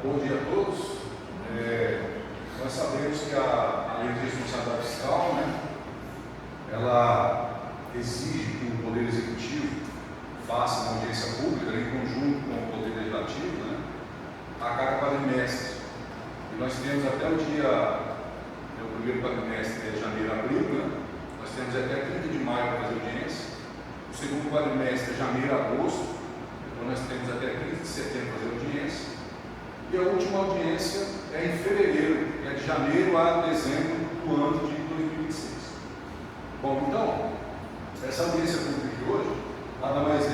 Bom dia a todos. Nós sabemos que a lei de responsabilidade fiscal, ela exige que o Poder Executivo faça uma audiência pública em conjunto com o Poder Legislativo, a cada quadrimestre. E nós temos até o primeiro quadrimestre é janeiro a abril, nós temos até 30 de maio para fazer audiência. O segundo quadrimestre é janeiro a agosto, então nós temos até 30 de setembro para fazer audiência. E a última audiência é em fevereiro, é de janeiro a dezembro do ano de 2026. Bom, então, essa audiência pública de hoje, nada mais a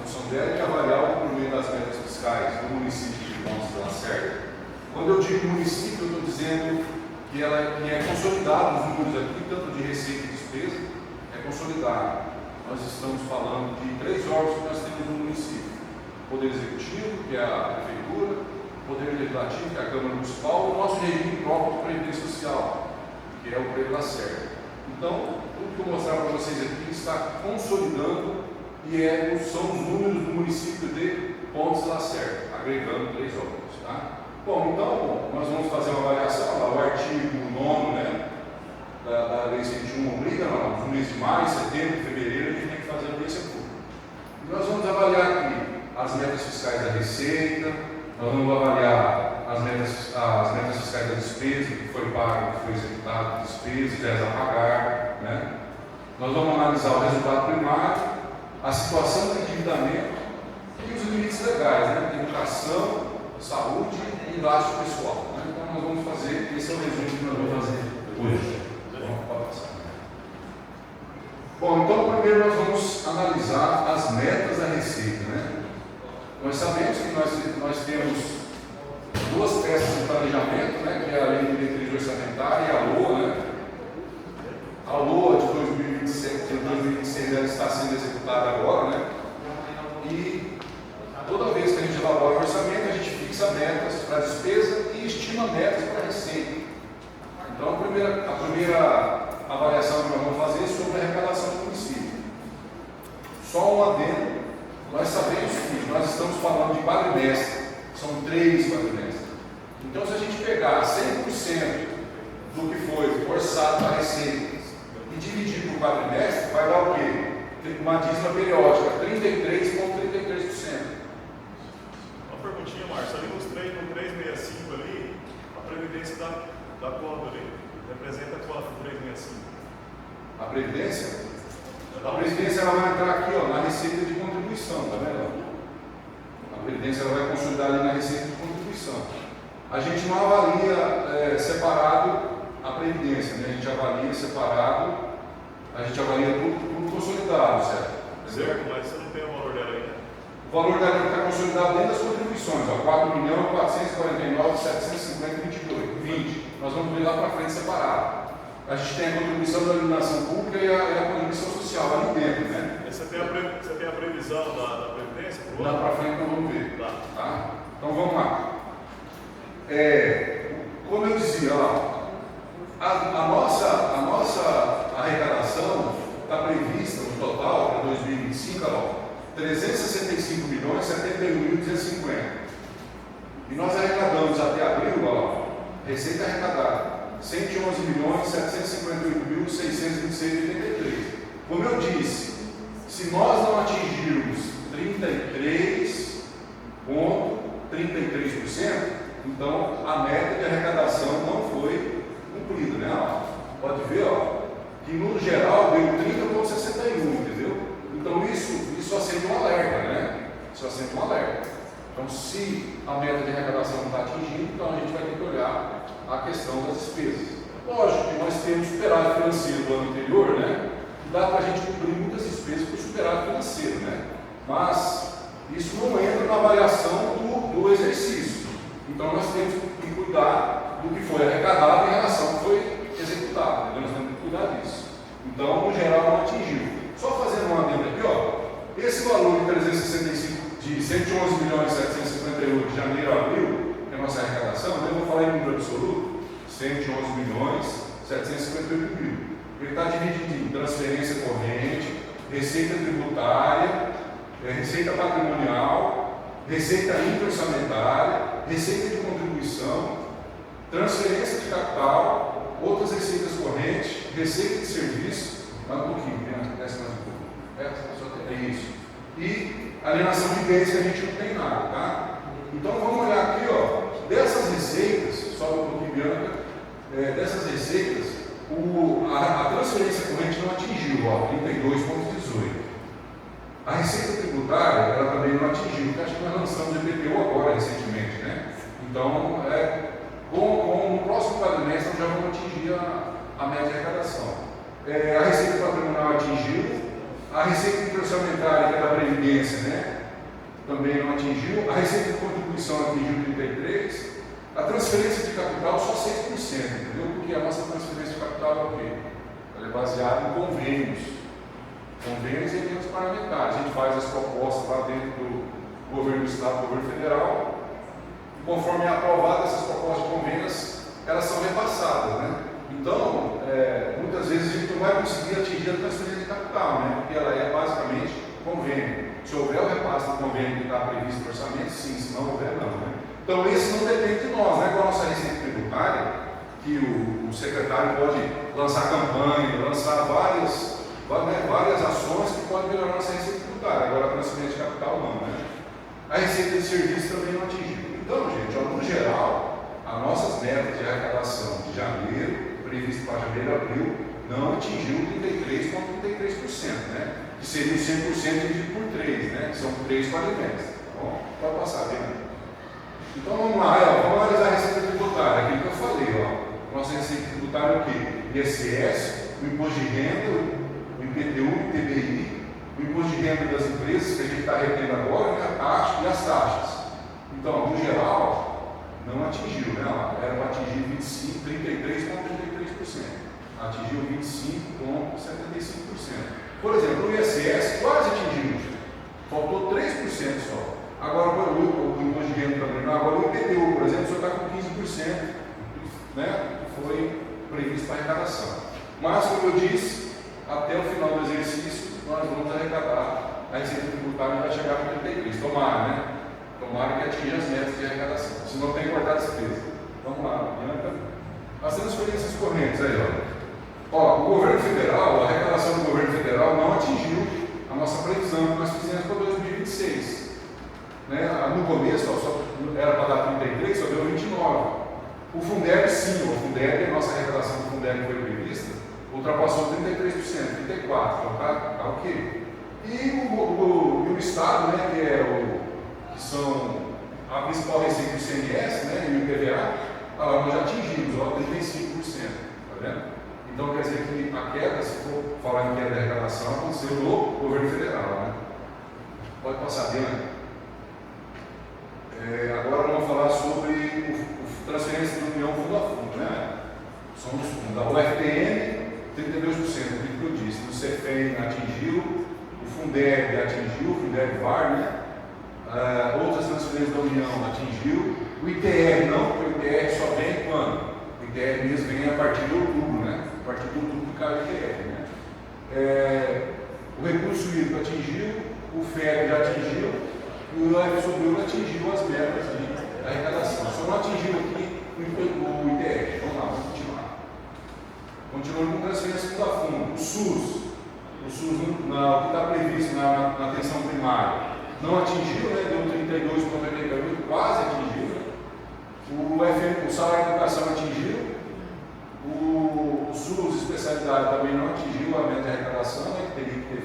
função dela é de avaliar o cumprimento das metas fiscais do município de Pontes de Lacerda. Quando eu digo município, eu estou dizendo que é consolidado os números aqui, tanto de receita e despesa, é consolidado. Nós estamos falando de 3 órgãos que nós temos no município. Poder Executivo, que é a Prefeitura, Poder Legislativo, que é a Câmara Municipal, e o nosso regime próprio de Previdência Social, que é o Previ Lacerda. Então, tudo que eu vou mostrar para vocês aqui está consolidando e são os números do município de Pontes de Lacerda, agregando 3 órgãos. Tá? Bom, então, nós vamos fazer uma avaliação, o artigo 9, da Lei 101 obriga, no mês de maio, setembro, fevereiro, a gente tem que fazer a audiência pública. E nós vamos avaliar aqui as metas fiscais da receita, nós vamos avaliar as metas fiscais da despesa, que foi pago, que foi executado, despesas a pagar, Nós vamos analisar o resultado primário, a situação do endividamento e os limites legais, educação, saúde e gasto pessoal. Então nós vamos fazer, esse é o resumo que nós vamos fazer hoje. Pode passar. Bom, então primeiro nós vamos analisar as metas da receita, Nós sabemos que nós temos 2 peças de planejamento, que é a Lei de Diretriz Orçamentária e a LOA, A LOA de 2026 ela está sendo executada agora, E toda vez que a gente elabora o orçamento, a gente fixa metas para a despesa e estima metas para a receita. Então, a primeira avaliação que nós vamos fazer é sobre a arrecadação do município. Só um adendo. Nós sabemos que nós estamos falando de quadrimestre, são 3 quadrimestres. Então, se a gente pegar 100% do que foi orçado para receitas e dividir por quadrimestre, vai dar o quê? Uma dízima periódica, 33,33%. Uma perguntinha, Márcio, ali no 365 ali, a previdência da quanto ali? Representa quanto 365? A previdência? A previdência ela vai entrar aqui na receita de contribuição, tá vendo? A previdência ela vai consolidar ali na receita de contribuição. A gente não avalia separado a previdência, A gente avalia separado, a gente avalia tudo consolidado, certo? Certo, mas você não tem o valor dela aí, O valor dela está consolidado dentro das contribuições, 4.449.750,20. Nós vamos ver lá para frente separado. A gente tem a contribuição da iluminação pública e a contribuição social ali dentro, Você tem a previsão da Previdência? Lá para frente nós vamos ver. Tá? Então vamos lá. Como eu dizia, a nossa arrecadação está prevista no total para 2025, 365.071.250. E nós arrecadamos até abril, receita arrecadada. 111.758.626,83. Como eu disse, se nós não atingirmos 33,33%, então a meta de arrecadação não foi cumprida, Pode ver, que no geral deu 30,61, entendeu? Então isso acende um alerta, Isso acende um alerta. Então, se a meta de arrecadação não está atingindo, então a gente vai ter que olhar a questão das despesas. Lógico que nós temos superávit financeiro do ano anterior, dá para a gente cobrir muitas despesas por superávit financeiro, Mas isso não entra na avaliação do exercício. Então nós temos que cuidar do que foi arrecadado em relação ao que foi executado, Nós temos que cuidar disso. Então, no geral, não atingiu. Só fazendo uma adenda aqui, esse valor de 111.758 de janeiro a abril, que é a nossa arrecadação, eu vou falar em número absoluto, 111.758.000. Ele está dividido em transferência corrente, receita tributária, receita patrimonial, receita intra-orçamentária, receita de contribuição, transferência de capital, outras receitas correntes, receita de serviço, mais um pouquinho, desce mais um pouco. É isso. E alienação de bens que a gente não tem nada, tá? Então vamos olhar aqui, ó, dessas receitas, sobe um pouquinho, Bianca, dessas receitas, a transferência corrente não atingiu, ó, 32,18. A receita tributária, ela também não atingiu, porque acho que nós lançamos o IPTU agora, recentemente, né? Então, com o próximo quadrimestre, nós já vamos atingir a média de arrecadação. A receita patrimonial atingiu, a receita intra-orçamentária, que é da Previdência, né? Também não atingiu, a receita de contribuição atingiu 33%, a transferência de capital só 6%, entendeu? Porque a nossa transferência de capital é o quê? Ela é baseada em convênios e eventos parlamentares. A gente faz as propostas lá dentro do governo do Estado, do governo federal, e conforme é aprovada essas propostas de convênios, elas são repassadas, né? Então, muitas vezes a gente não vai conseguir atingir a transferência de capital, né? Porque ela é basicamente convênio. Se houver o repasse do convênio que está previsto no orçamento, sim, se não houver, não, né? Então, esse não depende de nós, né? Com a nossa receita tributária, que o secretário pode lançar campanha, lançar várias ações que podem melhorar a nossa receita tributária. Agora, a transferência de capital, não, né? A receita de serviço também não atingiu. Então, gente, ó, no geral, as nossas metas de arrecadação de janeiro, previsto para janeiro e abril, não atingiu 33,33%, né? Que seria o 100% dividido por 3, né? Que são 3 quadrimestres. Tá bom? Pode passar, né? Então vamos lá, vamos analisar a receita tributária, aquilo que eu falei, ó. Nossa receita tributária é o quê? ISS, o imposto de renda, o IPTU, o ITBI, o imposto de renda das empresas, que a gente está retendo agora, né? A taxa e as taxas. Então, no geral, não atingiu, né? Era para atingir 33,33%. Atingiu 25,75%. Por exemplo, o ISS quase atingiu, faltou 3% só. Agora, o imposto de renda também não. Agora, o IPTU, por exemplo, só está com 15%, né? Que foi previsto para arrecadação. Mas, como eu disse, até o final do exercício, nós vamos arrecadar a receita tributária e vai chegar para 33%. Tomara, né? Tomara que atinja as metas de arrecadação. Senão tem que cortar a despesa. Vamos lá, Bianca. As transferências correntes aí, ó. O governo federal, a arrecadação do governo federal não atingiu a nossa previsão que nós fizemos para 2026. Né? No começo, só era para dar 33, só deu 29. O Fundeb, sim, o Fundeb, a nossa arrecadação do Fundeb que foi prevista, ultrapassou 33%, 34%, então tá ok. E o Estado, né, que são a principal receita do CMS, né, e o IPVA, nós já atingimos, 35%, tá vendo? Então quer dizer que a queda, se for falar em queda de arrecadação, aconteceu no governo federal, né? Pode passar, Diana. Agora vamos falar sobre transferência da União fundo a fundo, né? Somos fundos. Da UFPM, 32%, aquilo que eu disse. O CEFEM atingiu, o Fundeb atingiu, o Fundeb VAR, né? Outras transferências da União atingiu. O ITR não, porque o ITR só vem quando? O ITR mesmo vem a partir de outubro, né? A partir de outubro que cai o ITR, né? O recurso hídrico atingiu, o FEB já atingiu, e o LFSOBIL atingiu as metas de arrecadação. Só não atingiu aqui o ITR. Vamos lá, vamos continuar. Continuando com transferência fundo a fundo. O SUS, o que está previsto na atenção primária, não atingiu, né? Deu 32,88, quase atingiu. O salário de educação atingiu. O SUS especialidade também não atingiu a meta de arrecadação, né? Que teria que ter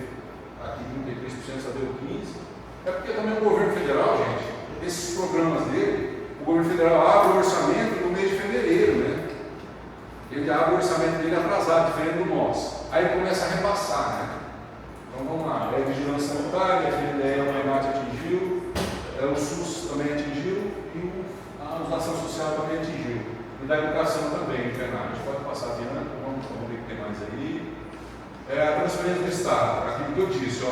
aqui 33%, só deu 15%. É porque também o governo federal, gente, esses programas dele, o governo federal abre o orçamento no mês de fevereiro, né? Ele abre o orçamento dele atrasado, diferente do nosso. Aí ele começa a repassar, né? Então vamos lá, a vigilância sanitária, a FNDE, o PENAT atingiu, o SUS também atingiu e a ação social também atingiu. E da educação também, o PENAT. Pode passar adiante, vamos ver o que tem mais aí. A transferência do Estado, aquilo que eu disse, ó.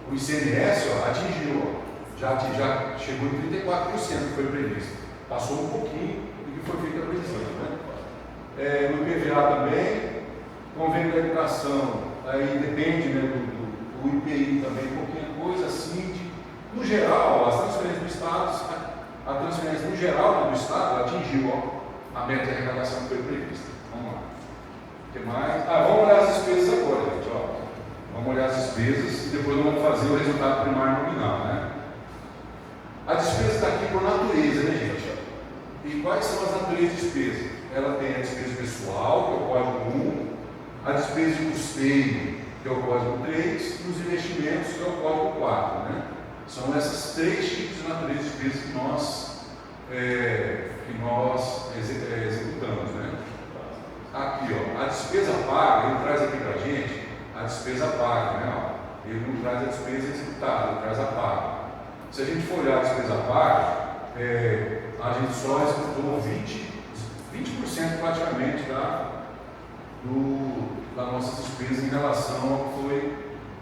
O ICMS atingiu, já chegou em 34% que foi previsto. Passou um pouquinho do que foi feita a previsão, né? No IPVA também, convênio da educação, aí depende, né, do IPI também, pouquinha coisa, assim. No geral, as a transferência no geral do Estado atingiu a meta de arrecadação que foi prevista. Vamos lá. O que mais? Vamos olhar as despesas agora, gente. Vamos olhar as despesas e depois vamos fazer o resultado primário nominal, né? A despesa está aqui por natureza, né, gente? E quais são as naturezas de despesa? Ela tem a despesa pessoal, que é o código 1, a despesa de custeio, que é o código 3, e os investimentos, que é o código 4, né? São esses 3 tipos de natureza de despesa que nós executamos, né? Aqui, a despesa paga, ele traz aqui para a gente a despesa paga, né? Ele não traz a despesa executada, ele traz a paga. Se a gente for olhar a despesa paga, a gente só executou 20% praticamente das nossas despesas em relação ao que foi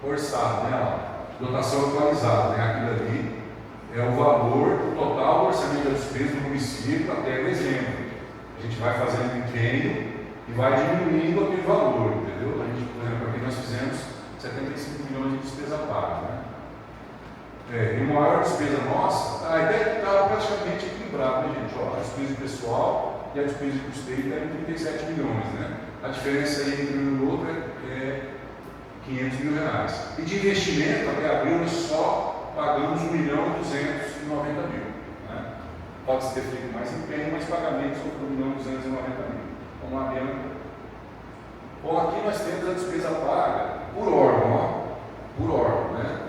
orçado, né? Dotação atualizada, né? Aquilo ali é o valor total do orçamento da despesa do município até dezembro. A gente vai fazendo pequeno e vai diminuindo aquele valor, entendeu? A gente, por exemplo, aqui nós fizemos 75 milhões de despesa paga, né? E a maior despesa nossa, a ideia está praticamente equilibrada, né, gente? A despesa pessoal e a despesa de custeio está em 37 milhões, né? A diferença aí entre um e o outro é 500 mil reais. E de investimento, até abril, nós só pagamos 1.290.000. Né? Pode-se ter feito mais empenho, mas pagamentos são por 1.290.000. Vamos lá, Bianca. Bom, aqui nós temos a despesa paga por órgão, por órgão, né?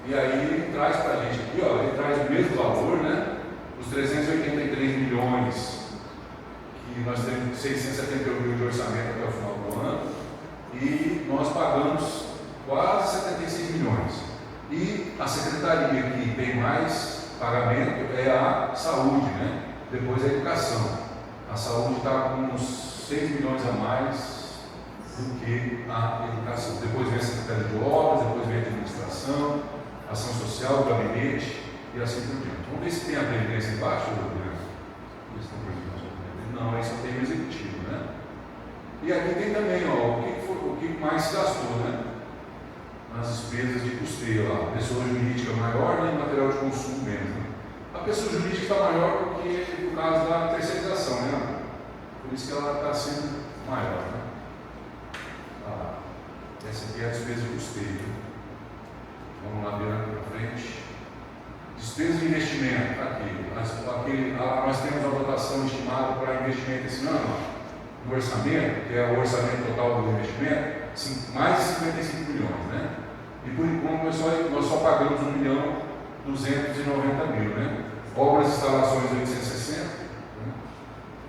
E aí ele traz para a gente aqui, ele traz o mesmo valor, né? Os 383 milhões, que nós temos 671 mil de orçamento até o final do ano, e nós pagamos quase 76 milhões. E a secretaria que tem mais pagamento é a saúde, né? Depois a educação. A saúde está com uns 6 milhões a mais do que a educação. Depois vem a Secretaria de Obras, depois vem a administração, ação social, gabinete e assim por diante. Vamos ver se tem a previdência embaixo, não, aí só tem o executivo, né? E aqui tem também, o que mais se gastou, né? Nas despesas de custeio lá. Pessoa jurídica maior, né? Material de consumo menos, né? A pessoa jurídica está maior porque, por causa da terceirização, né? Por isso que ela está sendo maior, né? Essa aqui é a despesa de custeio. Vamos lá, virando para frente. Despesa de investimento, aqui. Nós temos a dotação estimada para investimento esse ano, no orçamento, que é o orçamento total do investimento, mais de 55 milhões, né? E por enquanto nós só pagamos 1.290.000, né? Obras e instalações 860, né?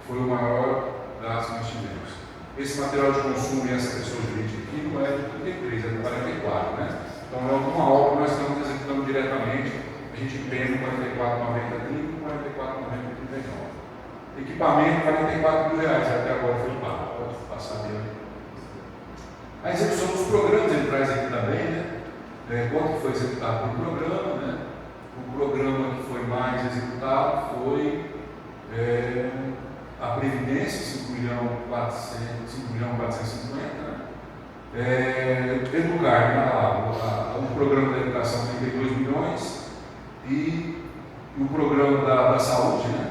Foi o maior gasto que nós tivemos. Esse material de consumo e essa pessoa jurídica aqui não é de 33, é de 44, né? Então é uma obra que nós estamos executando diretamente, a gente empenha 44,90 e 44,90 Equipamento, 44 mil reais, até agora foi pago. Pode passar dele. A execução dos programas ele traz aqui também, né? Quanto foi executado por programa, né? O programa que foi mais executado foi a Previdência, 5.450.000, né? Educar, né? O programa da educação, 32 milhões, e o programa da saúde, né?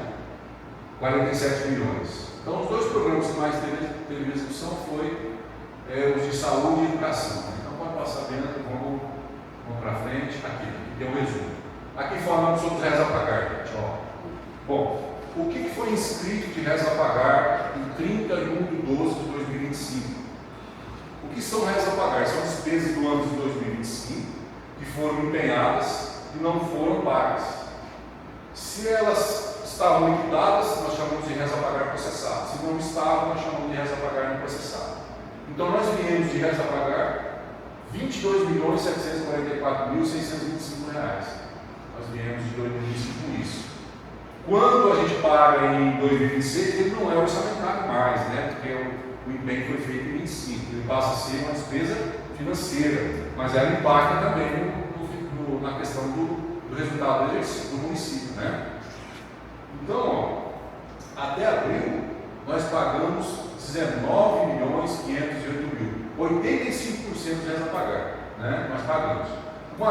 47 milhões. Então, os dois programas que mais teve execução foi os de saúde e educação. Então, pode passar dentro, vamos para frente. Aqui tem um resumo. Aqui falamos sobre os réis a pagar, gente. Bom, o que foi inscrito de réis a pagar em 31 de 12 de 2025? O que são réis a pagar? São despesas do ano de 2025 que foram empenhadas e não foram pagas. Se elas estavam liquidadas, nós chamamos de réis a pagar processado. Se não estavam, nós chamamos de réis a pagar não processado. Então, nós viemos de réis a pagar R$ 22.744.625. Nós viemos de 2025 com isso. Quando a gente paga em 2026, ele não é orçamentário mais, né? Porque o empenho foi feito em 2025. Ele passa a ser uma despesa financeira, mas ela impacta também na questão do resultado do exercício do município, né? Então, até abril, nós pagamos 19.508.000, 85% de réis a pagar, né? Nós pagamos. A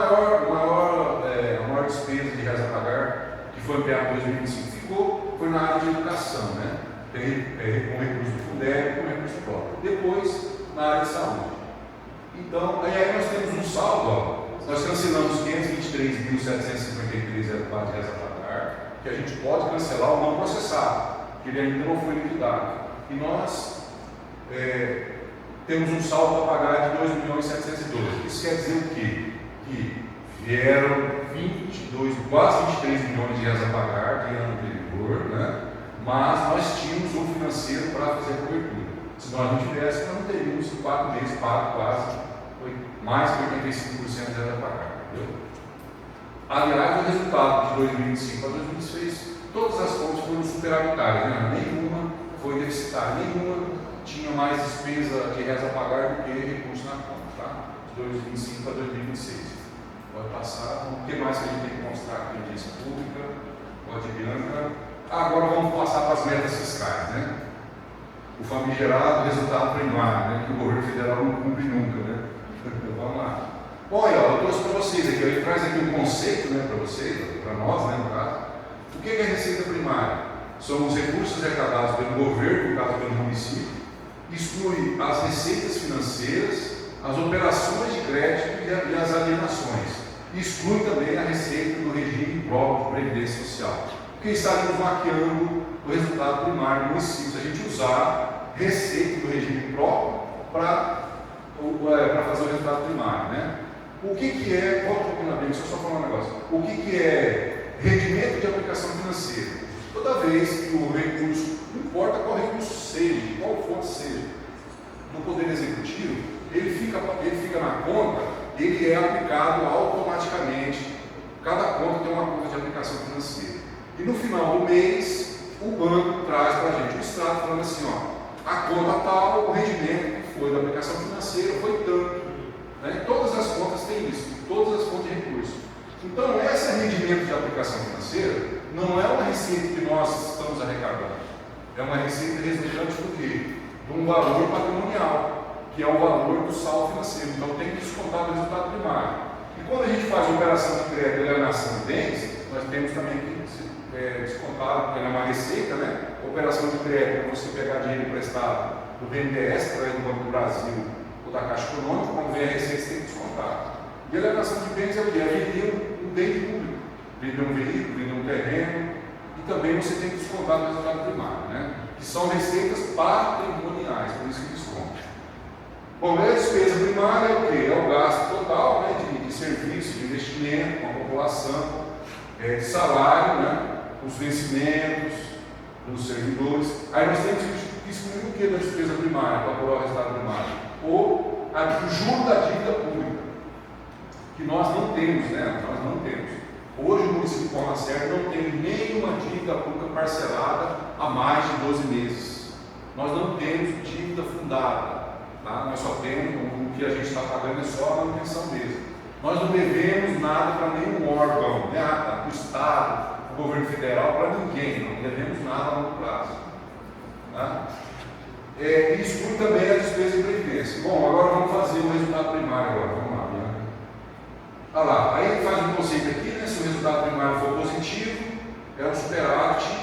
maior despesa de réis a pagar que que foi ampliado em 2025, ficou, foi na área de educação, né? Com recurso do Fundeb e com recurso próprio. Depois, na área de saúde. Então, aí nós temos um saldo, ó. Nós cancelamos 523.753,04 reais a pagar, que a gente pode cancelar ou não processar, que ele ainda não foi liquidado. E nós temos um saldo a pagar de 2.712. Isso quer dizer o quê? Que vieram quase 23 milhões de reais a pagar de ano anterior, né? Mas nós tínhamos um financeiro para fazer a cobertura. Se nós não tivéssemos, nós não teríamos 4 meses pago quase, mais de 85% de reais a pagar. Entendeu? Aliás, o resultado de 2025 a 2026, todas as contas foram superavitárias, né? Nenhuma foi deficitária, nenhuma tinha mais despesa de reais a pagar do que recurso na conta, tá? De 2025 a 2026. Pode passar. O que mais que a gente tem que mostrar aqui? Audiência pública, pode Bianca. Agora vamos passar para as metas fiscais, né? O famigerado resultado primário, né? Que o governo federal não cumpre nunca, né? Vamos lá. Bom, eu trouxe para vocês aqui, ele traz aqui um conceito, né, para vocês, para nós, né, no caso. O que é a receita primária? São os recursos arrecadados pelo governo, no caso pelo município, exclui as receitas financeiras, as operações de crédito e as alienações. Exclui também a receita do regime próprio de previdência social. Porque estaríamos maquiando o resultado primário do município, se a gente usar receita do regime próprio para fazer o resultado primário, né? O que é, volta um pouquinho na Bíblia, deixa eu só falar um negócio. O que é rendimento de aplicação financeira? Toda vez que o recurso, não importa qual recurso seja, de qual fonte seja, do Poder Executivo, ele fica na conta, ele é aplicado automaticamente. Cada conta tem uma conta de aplicação financeira. E no final do mês, o banco traz para a gente um extrato falando assim, ó, a conta tal, o rendimento que foi da aplicação financeira foi tanto. Né? Todas as contas têm isso, todas as fontes de recursos. Então, esse rendimento de aplicação financeira não é uma receita que nós estamos arrecadando. É uma receita resultante do quê? De um valor patrimonial, que é o valor do saldo financeiro. Então, tem que descontar do resultado primário. E quando a gente faz a operação de crédito e alienação de bens, nós temos também que descontar, porque é uma receita, né? Operação de crédito, você pegar dinheiro emprestado do BNDES, através do Banco do Brasil, ou da Caixa Econômica, quando vem a receita, você tem que descontar. E a alienação de bens é o quê? É vender um bem público, vender um veículo, vender um terreno, e também você tem que descontar do resultado primário, né? Que são receitas patrimoniais, por isso que desconta. Bom, a despesa primária é o quê? É o gasto total, né, de serviço, de investimento com a população, de salário, né, os vencimentos dos servidores. Aí nós temos que excluir o que da despesa primária para apurar o resultado primário? O juro da dívida pública, que nós não temos, né? Nós não temos. Hoje o município de Palma Certa não tem nenhuma dívida pública parcelada há mais de 12 meses. Nós não temos dívida fundada. Tá? Nós só temos, o que a gente está pagando é só a manutenção mesmo. Nós não devemos nada para nenhum órgão, né? Para o Estado, para o governo federal, para ninguém. Não devemos nada a longo prazo. Tá? E exclui também a despesa de previdência. Bom, agora vamos fazer o resultado primário agora. Vamos lá, né? Olha lá, aí ele faz um conceito aqui, né? Se o resultado primário for positivo, é um superávit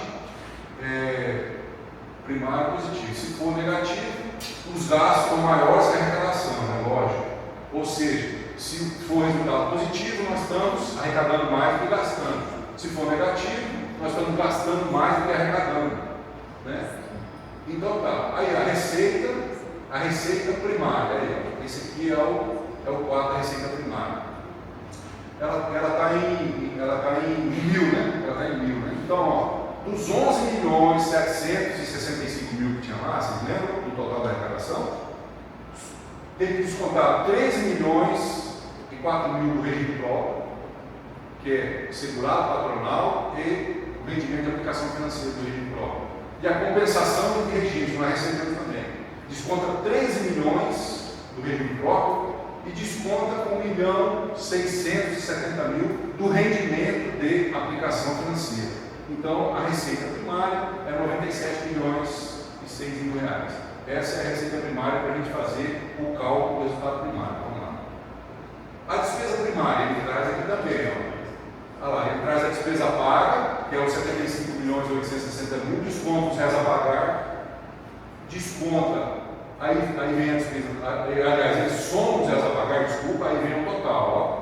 primário positivo. Se for negativo, os gastos são maiores que a arrecadação, né? Lógico. Ou seja, se for resultado positivo, nós estamos arrecadando mais do que gastando. Se for negativo, nós estamos gastando mais do que arrecadando. Né? Então tá, aí a receita primária, aí, esse aqui é o quadro da receita primária. Ela está em mil, né? Ela está em mil, né? Então, ó, dos 11.765.000 que tinha lá, vocês lembram do total da arrecadação? Tem que descontar 13.004.000 do regime próprio, que é segurado patronal e o rendimento de aplicação financeira do regime próprio. E a compensação do regime, nós recebemos também. Desconta 13 milhões do regime próprio e desconta 1.670.000 do rendimento de aplicação financeira. Então, a receita primária é 97.600.000 reais. Essa é a receita primária para a gente fazer o cálculo do resultado primário. Vamos lá. A despesa primária, ele traz aqui também. Olha lá, ele traz a despesa paga que é os 75.860.000, desconta os réis a pagar, desconta, aí vem a despesa, aliás, eles somam os réis a pagar, desculpa, aí vem o total, ó.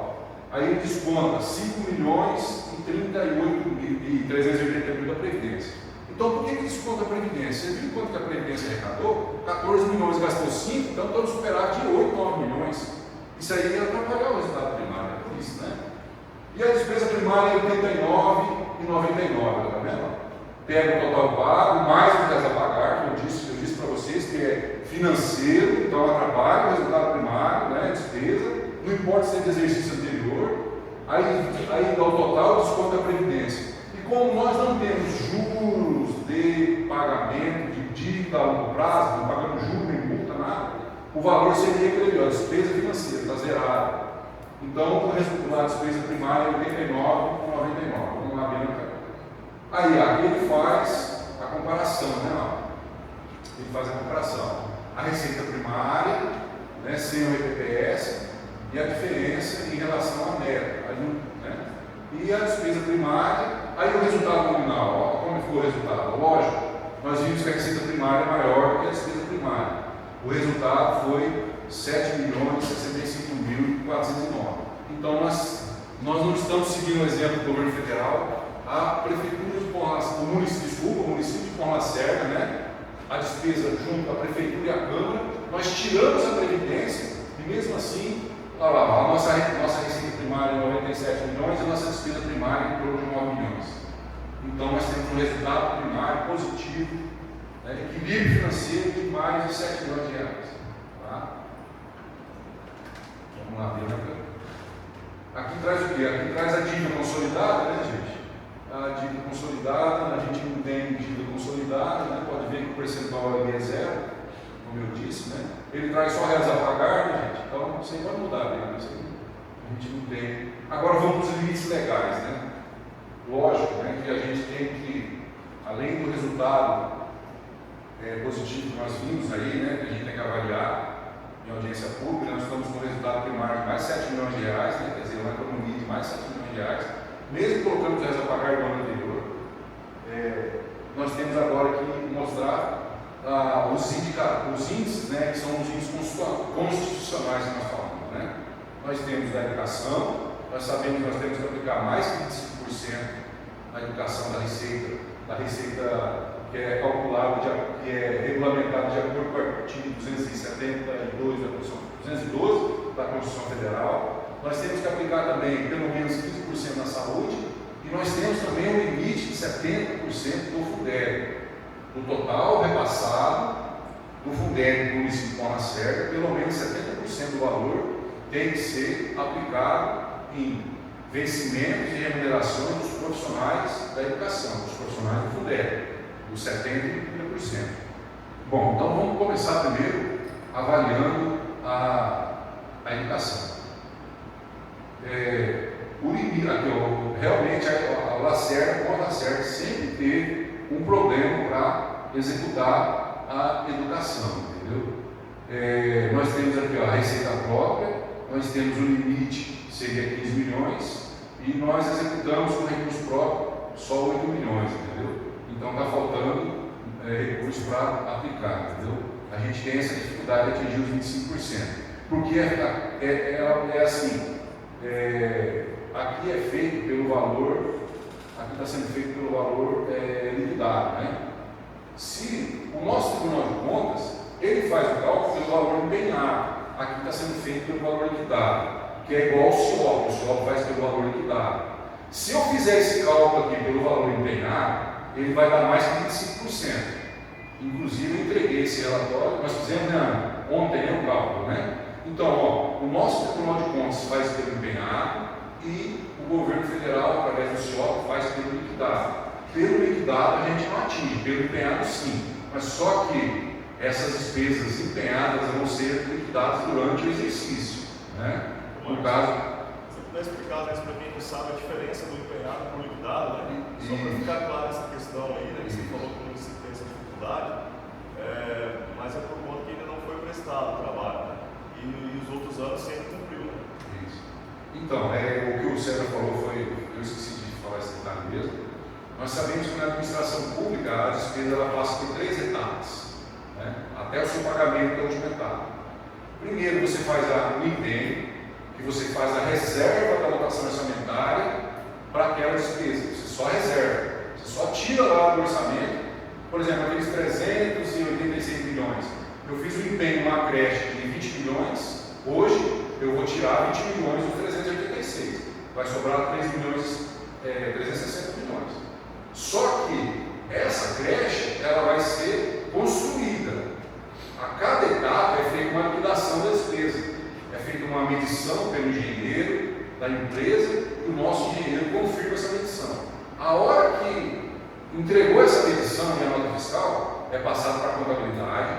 Aí desconta 5.038.380.000 da Previdência. Então, por que desconta a Previdência? Você viu quanto que a Previdência arrecadou? 14 milhões, gastou 5, então todo superávit de 8, 9 milhões. Isso aí ia atrapalhar o resultado primário, é por isso, né? E a despesa primária é 89,99, tá vendo? Pega o total pago, mais o que a pagar, que eu disse para vocês que é financeiro, então atrapalha o resultado primário, né? Despesa, não importa se é de exercício anterior, aí dá o total, desconta a Previdência. E como nós não temos juros de pagamento, de dívida a longo prazo, não pagamos juros, nem multa, nada, o valor seria aquele, ó, despesa financeira, está zerado. Então, o resultado da despesa primária é 89,99. Vamos lá ver na cara. Aí, aqui ele faz a comparação, né? Ele faz a comparação. A receita primária, né, sem o EPPS, e a diferença em relação à meta. Aí, né? E a despesa primária, aí o resultado nominal, ó, como ficou o resultado? Lógico, nós vimos que a receita primária é maior do que a despesa primária. O resultado foi 7.065.409. Então, nós não estamos seguindo o exemplo do governo federal. A prefeitura de Porra, o município de Porra Lacerda, né? A despesa junto à prefeitura e à Câmara, nós tiramos a Previdência e mesmo assim, olha lá, a nossa receita primária é 97 milhões e a nossa despesa primária é em torno de 9 milhões. Então, nós temos um resultado primário positivo, né? Equilíbrio financeiro de mais de 7 milhões de reais. Tá? Vamos lá ver na câmera. Aqui traz o quê? Aqui traz a dívida consolidada, né, gente? A dívida consolidada, a gente não tem dívida consolidada, né? Pode ver que o percentual ali é zero, como eu disse, né? Ele traz só réis a pagar, né, gente? Então, isso aí vai mudar, né? Isso aí a gente não tem. Agora vamos para os limites legais, né? Lógico, né, que a gente tem que, além do resultado positivo que nós vimos aí, né, que a gente tem que avaliar em audiência pública, nós estamos com o resultado primário de mais 7 milhões de reais, né, quer dizer, uma economia de mais 7 milhões de reais, mesmo colocando os réis a pagar do ano anterior. Nós temos agora que mostrar os índices, né, que são os índices constitucionais que nós falamos, né. Nós temos a educação, nós sabemos que nós temos que aplicar mais que 25% na educação da receita que é calculada, que é regulamentada de acordo com o artigo 272 da Constituição Federal. Nós temos que aplicar também pelo menos 15% na saúde e nós temos também um limite de 70% do Fundeb. O total repassado do Fundeb do município de Porra Lacerda, pelo menos 70% do valor tem que ser aplicado em vencimentos e remunerações dos profissionais da educação, dos profissionais do Fundeb, dos 70% e 30%. Bom, então vamos começar primeiro avaliando a educação. O limite, aqui, realmente a Porra Lacerda sempre teve um problema para executar a educação, entendeu? Nós temos aqui a receita própria, nós temos o limite, seria 15 milhões, e nós executamos com recurso próprio só 8 milhões, entendeu? Então está faltando recursos para aplicar, entendeu? A gente tem essa dificuldade de atingir os 25%, porque é assim, aqui é feito pelo valor, aqui está sendo feito pelo valor liquidado, né? Se o nosso Tribunal de Contas, ele faz o cálculo pelo valor empenhado, aqui está sendo feito pelo valor liquidado, que é igual ao CIOP, o CIOP faz pelo valor liquidado. Se eu fizer esse cálculo aqui pelo valor empenhado, ele vai dar mais que 25%. Inclusive, eu entreguei esse relatório, nós fizemos ontem o cálculo, né? Então, o nosso Tribunal de Contas faz pelo empenhado e o governo federal, através do CIOP, faz pelo liquidado. Pelo liquidado a gente não atinge, pelo empenhado sim, mas só que essas despesas empenhadas vão ser liquidadas durante o exercício, né? No caso, você puder explicar para quem não sabe a diferença do empenhado para o liquidado, né? Só para ficar clara essa questão aí, né? Que você falou que o município tem essa dificuldade, mas é por conta que ainda não foi prestado o trabalho, né? E os outros anos sempre cumpriu, né? Isso. Então, o que o César falou foi, eu esqueci de falar esse detalhe mesmo, Nós sabemos que na administração pública a despesa ela passa por 3 etapas, né? Até o seu pagamento da última etapa. Primeiro você faz o empenho, que você faz a reserva da dotação orçamentária para aquela despesa. Você só reserva, você só tira lá do orçamento, por exemplo, aqueles 386 milhões. Eu fiz o empenho numa creche de 20 milhões, hoje eu vou tirar 20 milhões dos 386. Vai sobrar 360 milhões. Só que essa creche ela vai ser construída. A cada etapa é feita uma liquidação da despesa. É feita uma medição pelo engenheiro da empresa e o nosso engenheiro confirma essa medição. A hora que entregou essa medição e a nota fiscal, é passado para a contabilidade.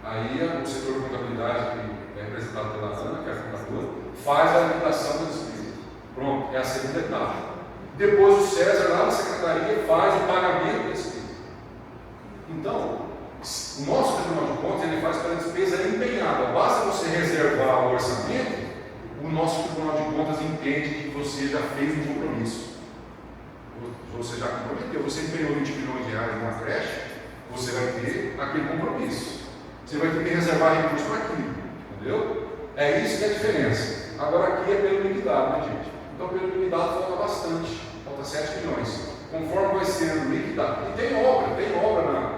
Aí o setor de contabilidade, que é representado pela Ana, que é a contadora, faz a liquidação da despesa. Pronto, é a segunda etapa. Depois o César, lá na secretaria, faz o pagamento da despesa. Então, o nosso Tribunal de Contas ele faz pela despesa empenhada. Basta você reservar o orçamento, o nosso Tribunal de Contas entende que você já fez um compromisso. Você já comprometeu, você empenhou 20 milhões de reais numa creche, você vai ter aquele compromisso. Você vai ter que reservar recursos para aquilo, entendeu? É isso que é a diferença. Agora aqui é pelo liquidado, né, gente? Então pelo liquidado falta bastante, falta 7 milhões. Conforme vai sendo liquidado, e tem obra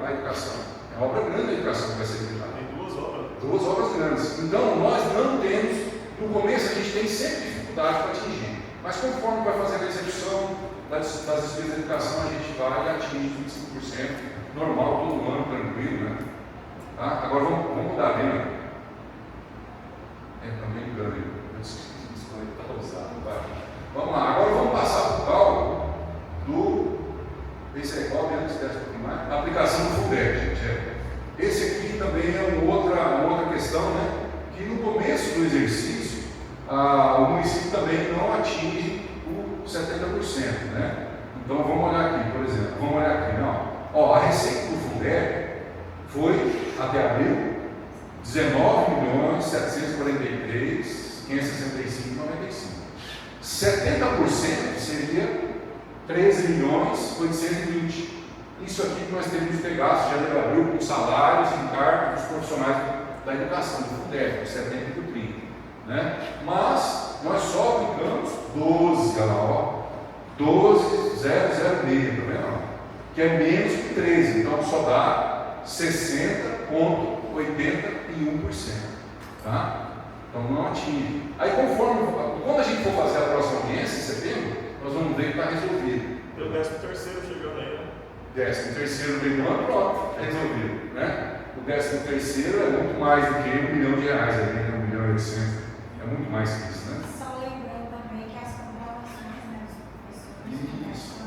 na educação. É obra grande a educação que vai ser liquidada. Tem 2 obras. 2 obras grandes. Então nós não temos, no começo a gente tem sempre dificuldade para atingir. Mas conforme vai fazendo a execução das despesas da educação, a gente vai e atinge 25%, normal, todo ano, tranquilo, né? Tá? Agora vamos mudar, né? Também ganho. Vamos lá, agora vamos passar para o cálculo do. Esse é igual antes dessa mais. A aplicação do Fundeb, gente. Esse aqui também é uma outra questão, né? Que no começo do exercício, o município também não atinge o 70%, né? Então vamos olhar aqui, por exemplo. Vamos olhar aqui, não. Ó, a receita do Fundeb foi, até abril, 19.743.565,95. 70% seria 13.820. Isso aqui que nós teríamos pegado de janeiro a abril com salários, encargos dos profissionais da educação, do Fundeb, 70 por 30. Né? Mas nós só aplicamos 12, olha lá, ó, 12,006, tá vendo? Que é menos que 13, então só dá 60,81%. Tá? Então não atinge. Aí quando a gente for fazer a próxima audiência em setembro, nós vamos ver que está resolvido. Tem o 13º chegando aí, né? 13º meio do ano, pronto, é resolvido. Né? O 13º é muito mais do que R$1 milhão ali, né? 1.800.000. É muito mais que isso, né? Só lembrando também que as comprovações, né, dos professores. Isso.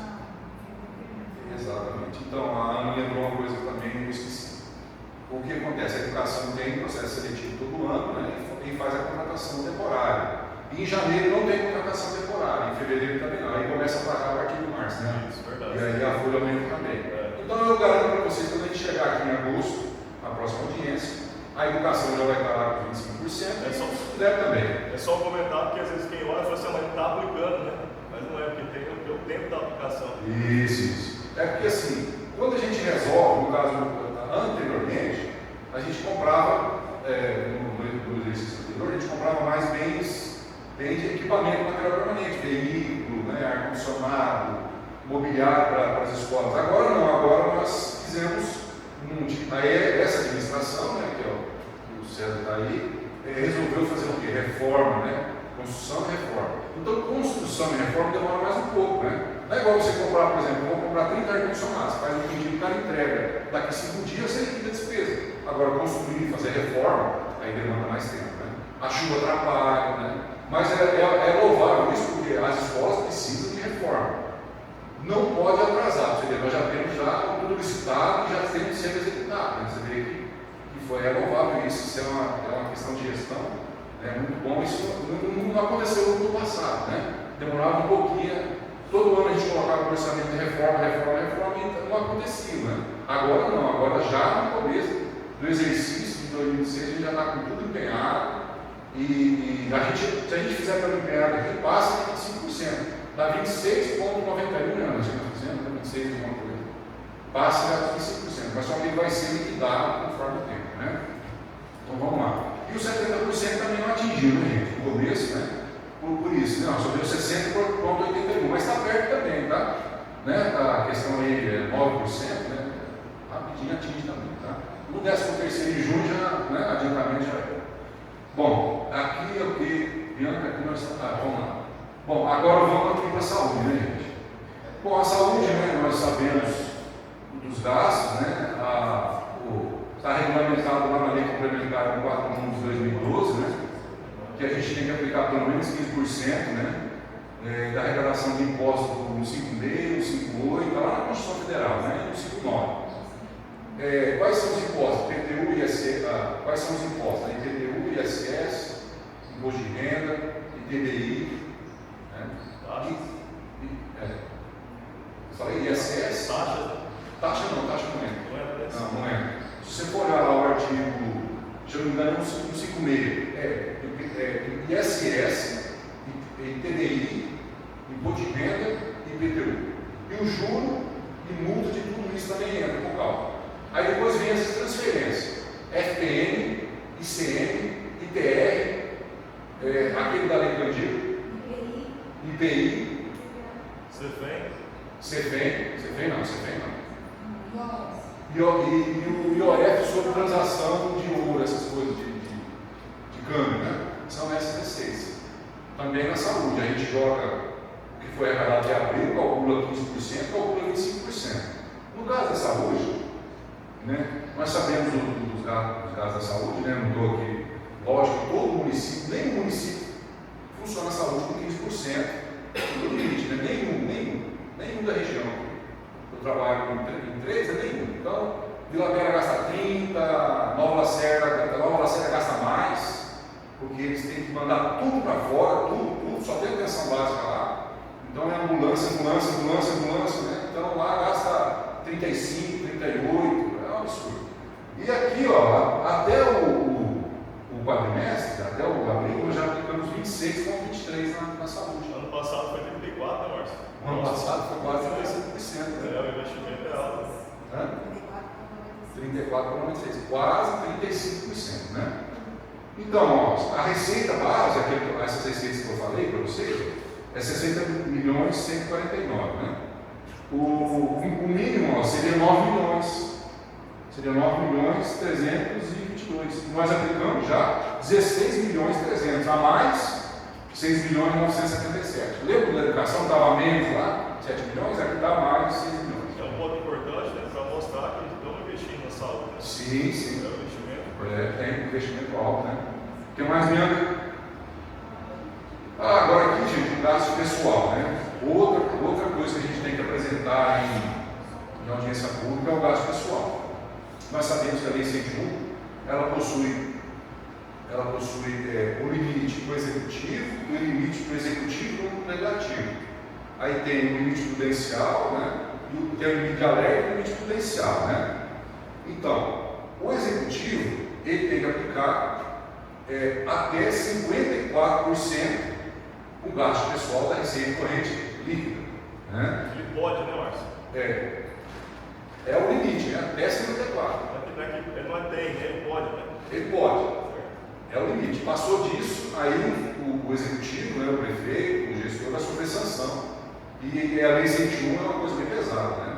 Exatamente. Então, a Ana lembrou uma coisa também, eu esqueci. O que acontece? A educação tem processo seletivo todo ano, né? E faz a contratação temporária. E em janeiro não tem contratação temporária, em fevereiro também não. Aí começa a pagar a partir de março, né? Isso, verdade. E aí a folha aumenta também. Então eu garanto para vocês, quando a gente chegar aqui em agosto, a próxima audiência, a educação já vai estar lá com 25%, É só- se puder também. É só comentar, porque às vezes quem olha fala assim, mas ele está aplicando, né? Mas não é, porque tem o tempo da aplicação. Isso. É porque assim, quando a gente resolve, no caso anteriormente, a gente comprava, no exercício anterior, a gente comprava mais bens de equipamento material permanente, veículo, né, ar-condicionado, mobiliário para as escolas. Agora não, agora nós fizemos aí essa administração, né, que o César está aí, resolveu fazer o quê? Reforma, né? Construção e reforma. Então, construção e reforma demora mais um pouco, né? Não é igual você comprar, por exemplo, vou comprar 30 ar-condicionados, faz um pedido, o cara entrega. Daqui 5 dias você liquida a despesa. Agora, construir e fazer reforma, aí demanda mais tempo, né? A chuva atrapalha, né? Mas é louvável isso, porque as escolas precisam de reforma. Não pode atrasar, você vê, nós já temos tudo licitado e já temos sendo executado. Né? Você vê que é louvável isso é uma questão de gestão. É muito bom, isso não aconteceu no passado, né? Demorava um pouquinho, todo ano a gente colocava um orçamento de reforma e não acontecia, né? Agora não, agora já no começo do exercício de 2006 a gente já está com tudo empenhado e se a gente fizer pelo empenhado aqui, passa de 25%, dá 26,91, né? Nós estamos fazendo, né? 26,91, 26 e alguma coisa, passe a 25%, mas só que ele vai ser liquidado conforme o tempo, né? Então vamos lá. E os 70% também não atingiu, né, gente? No começo, né? Por isso, não, só deu 60,81, mas está perto também, tá? Né? A questão aí é 9%, né? Rapidinho atinge também, tá? No 13º de junho, já, né? Adiantamento já é. Bom, aqui é o que, Bianca, aqui nós estamos, vamos lá. Bom, agora vamos aqui para a saúde, né, gente? Bom, a saúde, né, nós sabemos dos gastos, né? Está regulamentado lá na Lei Complementar 41 de 2012, né? Que a gente tem que aplicar pelo menos 15%, né? Da arrecadação de impostos no 56, no 58, está lá na Constituição Federal, né? No 59. Quais são os impostos? IPTU e ISS, quais são os impostos? IPTU, ISS, Imposto de Renda, ITBI, né? Falei ISS? Taxa não é. Não é. Se você for olhar lá o artigo, se eu não me engano, no 56, ISS, ITBI, Imposto de Renda e IPTU. E o juro e multa de tudo isso também entra no cálculo. Aí depois vem as transferências, FPM, ICM, ITR, aquele da Lei Candido, IPI, CFEM não. E o IOF sobre transação de ouro, essas coisas de câmbio, né? São essas receitas. Também na saúde, a gente joga o que foi arrecadado de abril, calcula 15%, calcula 25%. No caso da saúde, né, nós sabemos dos gastos da saúde, né? Não estou aqui, lógico que todo município, nenhum município funciona a saúde com 15%. No limite, né? Nenhum da região. Eu trabalho em 3, é nenhum. Então, Vila Bela gasta 30, Nova Lacerda gasta mais, porque eles têm que mandar tudo para fora, tudo, só tem atenção básica lá. Então é ambulância, né? Então lá gasta 35, 38, é um absurdo. E aqui, ó, até o quadrimestre, até o abril, nós já aplicamos 26,23 na saúde. Ano passado foi 34, né, Márcio? O ano passado foi quase 35%. Né? O investimento é alto. 34,96, quase 35%, né? Então, ó, a receita base, essas receitas que eu falei para vocês, é 60.149.000, né? O mínimo, ó, seria 9 milhões. Seria 9.322. Nós aplicamos já 16.300, a mais 6.977. Lembra da educação? Estava menos lá, 7 milhões, aqui está mais 6 milhões. É um ponto importante, né, para mostrar que eles estão investindo na saúde. Né? Sim. É um investimento. Tem investimento alto, né? O que mais, Bianca? Agora aqui, gente, o gasto pessoal, né? Outra coisa que a gente tem que apresentar em audiência pública é o gasto pessoal. Nós sabemos que a Lei 101, ela possui o limite para o executivo e o limite para o executivo e o legislativo. Aí tem o limite prudencial, né? E tem o limite de alerta e o limite prudencial, né? Então, o executivo, ele tem que aplicar até 54% o gasto pessoal da receita corrente líquida, né? Ele pode, né, Márcio? É o limite, né? Até 54%. Ele não tem, ele pode, né? Ele pode. É o limite. Passou disso, aí o executivo, né, o prefeito, o gestor vai sofrer sanção. E a Lei 101 é uma coisa bem pesada, né?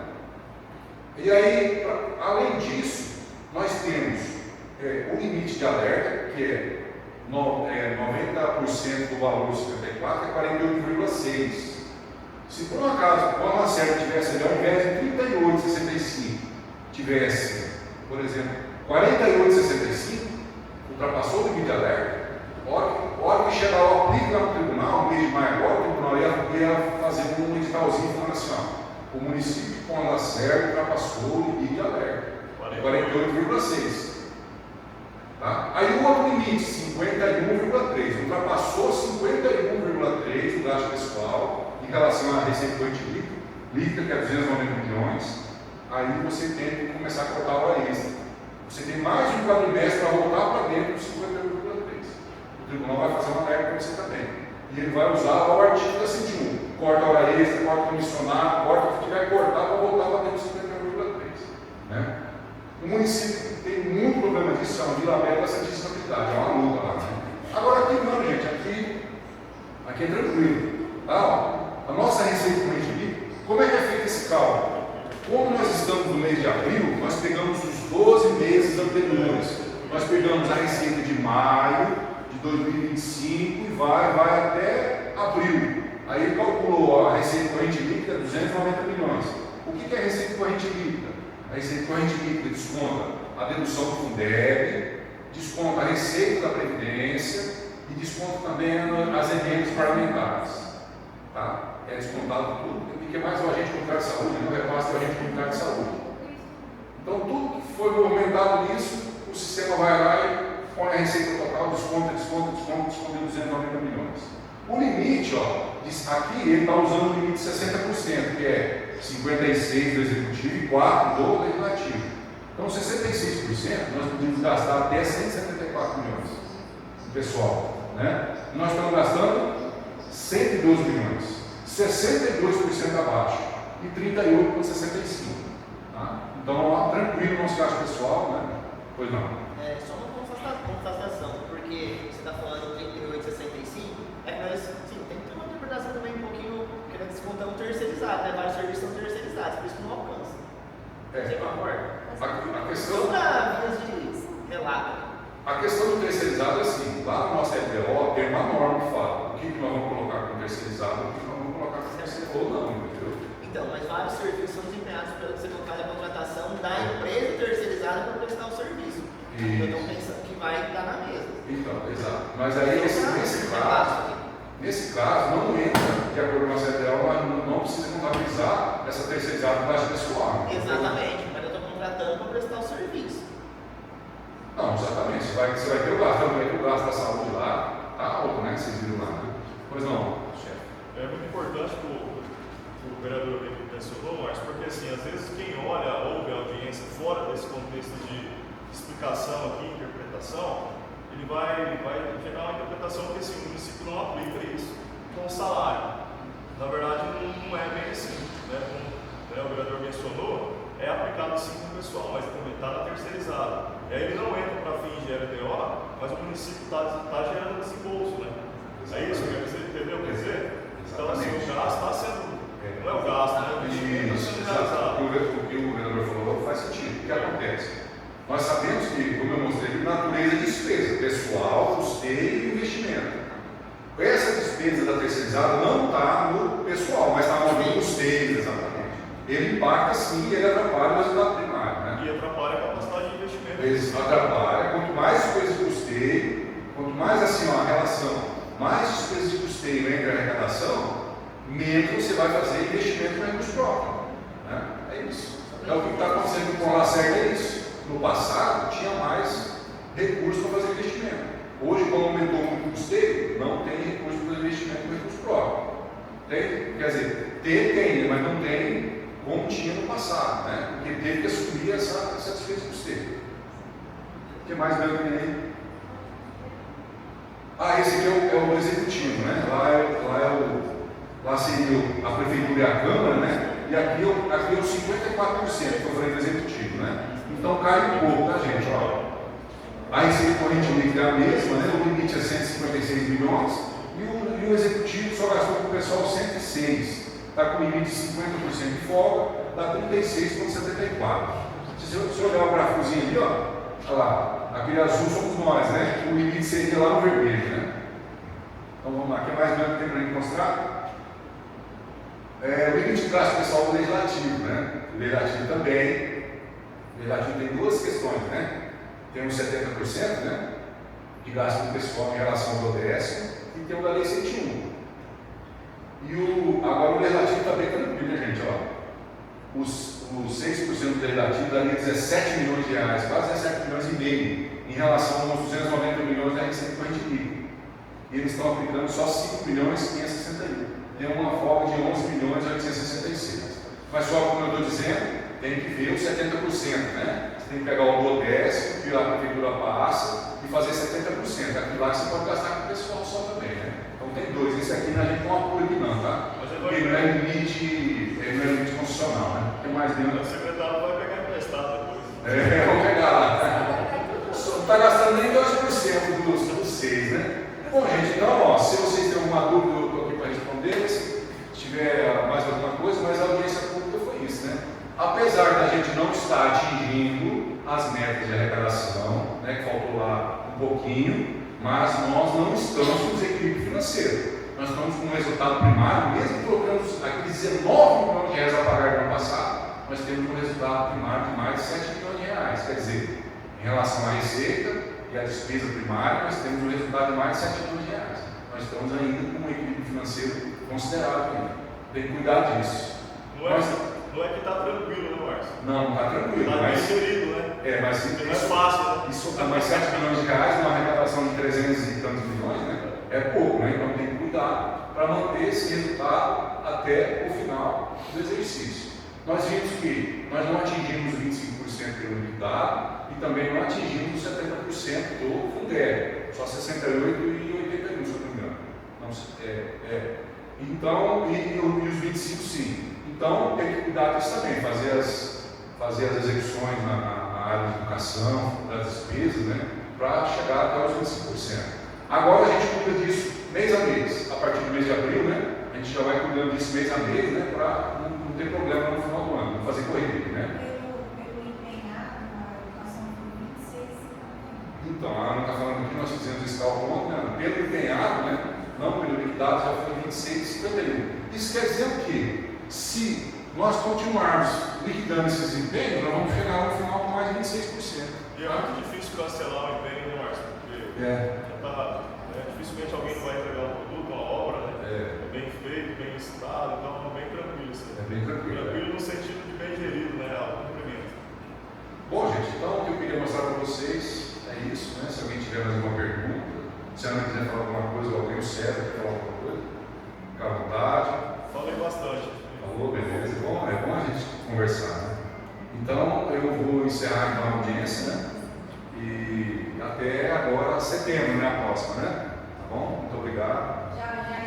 E aí, além disso, nós temos o limite de alerta, que é 90% do valor de 54, é 48,6. Se por um acaso, quando a série tivesse ali, ao invés de 38,65, tivesse, por exemplo, 48,65, ultrapassou o limite de alerta, a hora que chegar o aplique lá no tribunal, no mês de maio agora, o tribunal ia fazer um editalzinho falando assim, ó, o município de Pão Lacerda ultrapassou o limite de alerta, 48,6. Tá? Aí o outro limite, 51,3, ultrapassou 51,3 o gasto pessoal em relação à receita corrente líquida, que é 290 milhões, aí você tem que começar a cortar a hora extra. Você tem mais de um quadrimestre para voltar para dentro dos 51,3. O tribunal vai fazer uma alerta para você também. E ele vai usar o artigo da 101. Corta a hora extra, corta o comissionado, corta o que tiver que cortar para voltar O município tem muito problema disso, chama Vila Velha da Santíssima Trindade, é uma luta lá. Né? Agora aqui não, gente, aqui é tranquilo. Tá? Ó, a nossa receita corrente líquida, como é que é feito esse cálculo? Como nós estamos no mês de abril, nós pegamos os 12 meses anteriores. Nós pegamos a receita de maio de 2025 e vai até abril. Aí ele calculou a receita corrente líquida 290 milhões. O que é a receita corrente líquida? A receita corrente líquida desconta a dedução do Fundeb, desconta a receita da Previdência e desconta também as emendas parlamentares. Tá? É descontado tudo. O que é mais o agente comunitário de saúde? Não repassa o agente comunitário de saúde. Então, tudo que foi movimentado nisso, o sistema vai lá e põe a receita total, desconta de 290 milhões. O limite, ó, aqui ele está usando o limite de 60%, que é 56% do executivo e 4% do legislativo. Então, 66% nós podemos gastar até 174 milhões, pessoal. Né? Nós estamos gastando 112 milhões, 62% abaixo e 38% com 65%. Tá? Então, ó, tranquilo nosso gasto pessoal, né? Pois não. É só uma constatação, porque você está falando 38,65, é que nós, sim, tem que ter uma interpretação também um pouquinho, querendo descontar um terceirizado, né? Vários serviços são terceirizados, por isso que não alcança. Você concorda? A questão... de relato. A questão do terceirizado é assim, lá no nosso LDO tem uma norma que fala o que nós vamos colocar como terceirizado e o que nós vamos colocar como terceirizado ou não, entendeu? Então, mas vários serviços são desempenhados pelo que você faz a contratação da empresa terceirizada para prestar o serviço. Eu estou pensando que vai dar na mesma. Então, exato. Mas aí, nesse caso, não entra, de acordo com a CDL, não precisa contabilizar essa terceirizada com taxa pessoal. Exatamente, mas eu estou contratando para prestar o serviço. Não, exatamente. Você vai ter o gasto, também o gasto da saúde lá, tá alto, né? Vocês viram lá. Né? Pois não, chefe. É muito importante que o vereador mencionou, Márcio, porque assim, às vezes quem olha, ouve a audiência fora desse contexto de explicação aqui, interpretação, ele vai gerar uma interpretação que esse município não aplica isso com o salário. Na verdade, não é bem assim. Né? Como o vereador mencionou, é aplicado assim com o pessoal, mas também está na terceirizada. E aí ele não entra para fins de LDO, mas o município está gerando desembolso, né? É isso, quer dizer, entendeu? Quer dizer, então assim, o gasto está sendo, não é o gasto, né? O investimento está sendo realizado. O que o vereador falou faz sentido. O que acontece? Nós sabemos que, como eu mostrei, natureza é despesa, pessoal, custeio e investimento. Essa despesa da terceirizada não está no pessoal, mas está no custeio, exatamente. Ele impacta sim e ele atrapalha o resultado primário. Né? E atrapalha a capacidade de investimento. Ele atrapalha. Quanto mais coisas de custeio, quanto mais assim ó, a relação, mais despesas de custeio entre a arrecadação, menos você vai fazer investimento no recurso próprio. Né? É isso. É o que está acontecendo com o Lacerda, é isso. No passado tinha mais recursos para fazer investimento. Hoje, como aumentou muito o custeio, não tem recurso para fazer investimento no recurso próprio. Tem, quer dizer, tem, mas não tem como tinha no passado, né? Porque teve que assumir essa despesa de custeio. O que mais deu aí? Esse aqui é o executivo, né? Lá seria a prefeitura e a Câmara, né? E aqui é o 54% que eu falei do executivo, né? Então cai um pouco, tá, gente? Ó. A receita corrente líquida é a mesma, né? O limite é 156 milhões e o executivo só gastou com o pessoal 106. Está com o limite de 50% de folga, dá 36,74. Se você olhar o gráficozinho ali, ó, olha lá, aquele azul somos nós, né? O limite seria lá no vermelho, né? Então vamos lá, o que mais tem para gente mostrar? O limite de gasto pessoal do legislativo, né? O legislativo também. O legislativo tem duas questões, né? Tem uns 70%, né? De gasto pessoal em relação ao ODS e tem o da Lei 101. Agora o legislativo está bem tranquilo, né, gente? Ó, os 6% do legislativo daria 17 milhões de reais, quase 17 milhões e meio, em relação aos 290 milhões da receita corrente líquida. E eles estão aplicando só 5 milhões e 561. Tem uma folga de 11 milhões e 866. Mas só como eu estou dizendo, tem que ver os 70%, né? Você tem que pegar o do ODS, que a prefeitura passa, e fazer 70%. Aquilo lá que você pode gastar com o pessoal só também, né? Então tem dois. Esse aqui a gente não apura aqui não, tá? Porque ele não é limite constitucional, né? Tem mais dentro. O secretário vai pegar emprestado depois. É, está atingindo as metas de arrecadação, né, que faltou lá um pouquinho, mas nós não estamos com desequilíbrio financeiro. Nós estamos com um resultado primário, mesmo colocando aqueles 19 milhões de reais a pagar no ano passado, nós temos um resultado primário de mais de 7 milhões de reais. Quer dizer, em relação à receita e à despesa primária, nós temos um resultado de mais de 7 milhões de reais. Nós estamos ainda com um equilíbrio financeiro considerável. Tem que cuidar disso. Não é que está tranquilo, né, Márcio? Não está tranquilo. Está bem gerido, né? Mas É mais fácil, né? isso dá mais 7 milhões de reais, uma arrecadação de 300 e tantos milhões, né? É pouco, né? Então tem que cuidar para manter esse resultado até o final do exercício. Nós vimos que nós não atingimos 25% pelo liquidado e também não atingimos 70% do Fundeb, só 68% e 81%, se eu não me engano. Então, e os 25% sim. Então tem que cuidar disso também, fazer as execuções na área de educação, das despesas, né, para chegar até os 25%. Agora a gente cuida disso mês a mês, a partir do mês de abril, né, a gente já vai cuidando disso mês a mês, né, para não ter problema no final do ano, não fazer correria, né. Pelo empenhado, a educação foi 26,51. Então, a Ana está falando aqui, nós fizemos esse cálculo ontem, né, pelo empenhado, né, não pelo liquidado, já foi 26,51. Isso quer dizer o quê? Se nós continuarmos liquidando esses empenhos, nós vamos chegar no final com mais de 26%. E é muito difícil cancelar o empenho, né, Márcio? Porque já tá, dificilmente alguém vai entregar um produto, uma obra, né? É bem feito, bem licitado, então é bem tranquilo isso aí. É bem tranquilo. Tranquilo no sentido de bem gerido, né? Ao cumprimento. Bom, gente, então o que eu queria mostrar para vocês é isso, né? Se alguém tiver mais alguma pergunta, se a Ana quiser falar alguma coisa, ou alguém, o César quer falar alguma coisa, fica à vontade. Falei bastante. Falou, beleza. É bom a gente conversar, né? Então, eu vou encerrar então a audiência, né? E até agora, setembro, né? A próxima, né? Tá bom? Muito obrigado. Já